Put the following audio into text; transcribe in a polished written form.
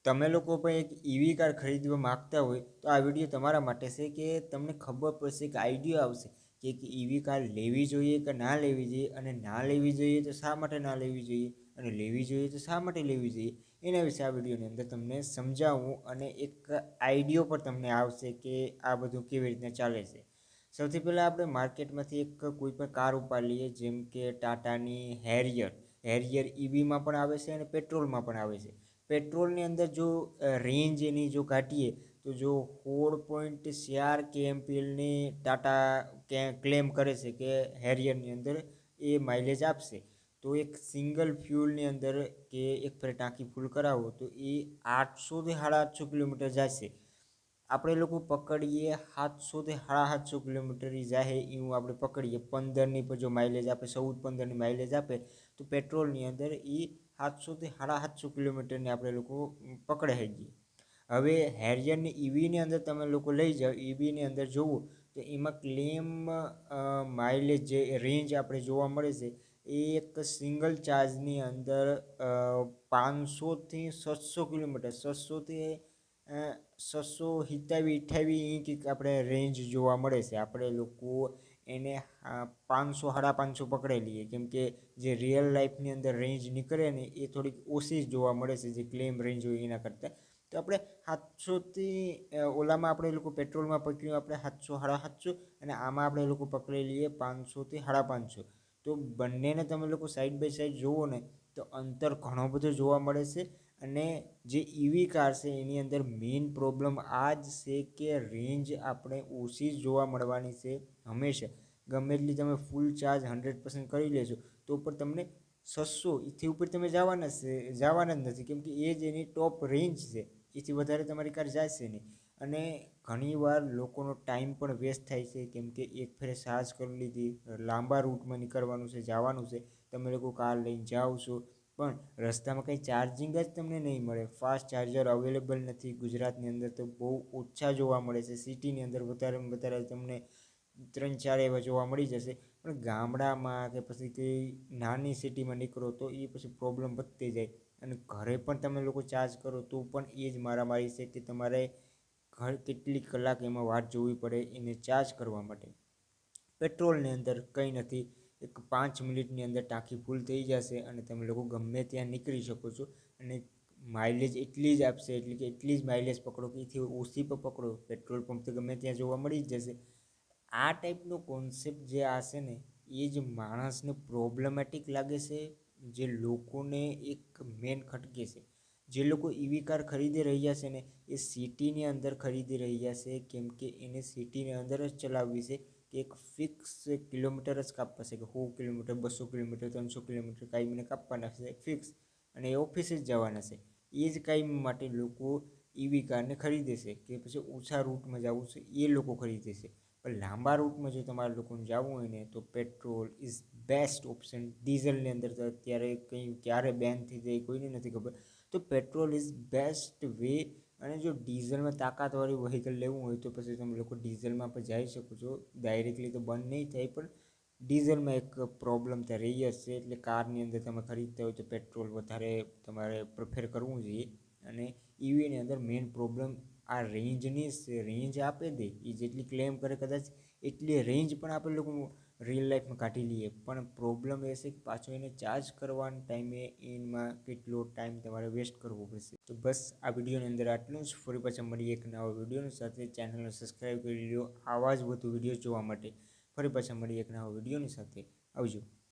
તમે લોકો પણ એક ઈવી કાર ખરીદવા માગતા હોય તો આ વિડીયો તમારા માટે છે કે તમને ખબર પડશે કે આઈડિયા આવશે કે એક ઈવી કાર લેવી જોઈએ કે ના લેવી જોઈએ, અને ના લેવી જોઈએ તો શા માટે ના લેવી જોઈએ, અને લેવી જોઈએ તો શા માટે લેવી જોઈએ, એના વિશે આ વિડીયોની અંદર તમને સમજાવું અને એક આઈડિયો પણ તમને આવશે કે આ બધું કેવી રીતના ચાલે છે. સૌથી પહેલાં આપણે માર્કેટમાંથી એક કોઈ પણ કાર ઉપાડી લઈએ, જેમ કે ટાટાની હેરિયર ઈવીમાં પણ આવે છે અને પેટ્રોલમાં પણ આવે છે. પેટ્રોલની અંદર જો રેન્જ એની જો કાઢીએ તો જો 16.4 KMPLની ટાટા ક્લેમ કરે છે કે હેરિયરની અંદર એ માઇલેજ આપશે. તો એક સિંગલ ફ્યુલની અંદર કે એક ફેર ટાંકી ફૂલ કરાવો તો એ 800થી 850 કિલોમીટર જશે. આપણે લોકો પકડીએ 700થી 750 કિલોમીટર જાય એવું આપણે પકડીએ. 15ની પર જો માઇલેજ આપે, 14-15ની માઇલેજ આપે તો પેટ્રોલની અંદર એ 700થી 750 કિલોમીટરની આપણે લોકો પકડાઈ જઈએ. હવે હેરિયરની ઈવીની અંદર તમે લોકો લઈ જાઓ, ઈવીની અંદર જોવો તો એમાં ક્લેમ માઇલેજ જે રેન્જ આપણે જોવા મળે છે એ એક સિંગલ ચાર્જની અંદર 500થી 700 કિલોમીટર, 627-28 કંઈક આપણે રેન્જ જોવા મળે છે. આપણે લોકો એને 500 550 પકડી લઈએ, કેમ કે જે રિયલ લાઈફની અંદર રેન્જ નીકળે ને એ થોડીક ઓછી જોવા મળે છે જે ક્લેમ રેન્જ હોય એના કરતાં. તો આપણે 700થી ઓલામાં આપણે લોકો પેટ્રોલમાં પકડ્યું આપણે 700 750, અને આમાં આપણે લોકો પકડી લઈએ 500થી 550. તો બંનેને તમે લોકો સાઈડ બાય સાઈડ જુઓ ને તો અંતર ઘણો બધો જોવા મળે છે. અને જે ઈવી કાર છે એની અંદર મેઇન પ્રોબ્લેમ આ જ છે કે રેન્જ આપણે ઓછી જોવા મળવાની છે હંમેશા. ગમે એટલી તમે ફૂલ ચાર્જ 100% કરી લેશો તો પણ તમને 600 એથી ઉપર તમે જવાના જ નથી, કેમ કે એ જ એની ટોપ રેન્જ છે. એથી વધારે તમારી કાર જશે નહીં. અને ઘણીવાર લોકોનો ટાઈમ પણ વેસ્ટ થાય છે, કેમ કે એક ફેરે ચાર્જ કરી લીધી, લાંબા રૂટમાં નીકળવાનું છે, જવાનું છે, તમે લોકો કાર લઈને જાઓ છો પણ રસ્તામાં કંઈ ચાર્જિંગ જ તમને નહીં મળે. ફાસ્ટ ચાર્જર અવેલેબલ નથી. ગુજરાતની અંદર તો બહુ ઓછા જોવા મળે છે. સિટીની અંદર વધારેમાં વધારે તમને 3-4 એવા જોવા મળી જશે, પણ ગામડામાં કે પછી કંઈ નાની સિટીમાં નીકળો તો એ પછી પ્રોબ્લેમ વધતી જાય. અને ઘરે પણ તમે લોકો ચાર્જ કરો તો પણ એ જ મારામારી છે કે તમારે કેટલી કલાક એમાં વાટ જોવી પડે એને ચાર્જ કરવા માટે. પેટ્રોલની અંદર કંઈ નથી, એક 5 મિનિટની અંદર ટાંકી ફૂલ થઈ જશે અને તમે લોકો ગમે ત્યાં નીકળી શકો છો. અને માઇલેજ એટલી જ આપશે, એટલે કે એટલી જ માઇલેજ પકડો કે એથી ઓછી પણ પકડો, પેટ્રોલ પંપ તો ગમે ત્યાં જોવા મળી જ જશે. આ ટાઈપનો કોન્સેપ્ટ જે આ છે ને એ જ માણસને પ્રોબ્લેમેટિક લાગે છે, જે લોકોને એક મેન ખટકે છે. જે લોકો ઈવી કાર ખરીદી રહ્યા છે ને એ સિટીની અંદર ખરીદી રહ્યા છે, કેમ કે એને સિટીની અંદર જ ચલાવવી છે. કે એક ફિક્સ કિલોમીટર જ કાપવા છે કે 100 કિલોમીટર, 200 કિલોમીટર, 300 કિલોમીટર કાંઈ મને કાપવાના છે ફિક્સ, અને એ ઓફિસે જ જવાના છે. એ જ કાંઈ માટે લોકો ઈવી કારને ખરીદે છે. કે પછી ઓછા રૂટમાં જવું છે એ લોકો ખરીદે છે. પણ લાંબા રૂટમાં જો તમારે લોકોને જવું હોય ને તો પેટ્રોલ ઇઝ બેસ્ટ ઓપ્શન. ડીઝલની અંદર તો અત્યારે કંઈ ક્યારે બેન થઈ જાય કોઈને નથી ખબર. તો પેટ્રોલ ઇઝ બેસ્ટ વે. અને જો ડીઝલમાં તાકાતવાળી વ્હીકલ લેવું હોય તો પછી તમે લોકો ડીઝલમાં પણ જઈ શકો છો. ડાયરેક્ટલી તો બંધ નહીં થાય, પણ ડીઝલમાં એક પ્રોબ્લેમ ત્યાં રહી જ છે. એટલે કારની અંદર તમે ખરીદતા હોય તો પેટ્રોલ વધારે તમારે પ્રિફેર કરવું જોઈએ. અને ઈવીની અંદર મેઇન પ્રોબ્લેમ આ રેન્જની રેન્જ આપે દે એ જેટલી ક્લેમ કરે કદાચ એટલી રેન્જ પણ આપણે લોકો રિયલ લાઈફમાં કાઢી લઈએ, પણ પ્રોબ્લેમ એ છે કે પાછો એને ચાર્જ કરવાના ટાઈમે એમાં કેટલો ટાઈમ તમારે વેસ્ટ કરવો પડશે. તો બસ આ વિડીયોની અંદર આટલું જ. ફરી પાછા મળીએ એક નવા વિડીયોની સાથે. ચેનલને સબસ્ક્રાઈબ કરી લો આવા જ વધુ વિડીયો જોવા માટે. ફરી પાછા મળીએ એક નવા વિડીયોની સાથે. આવજો.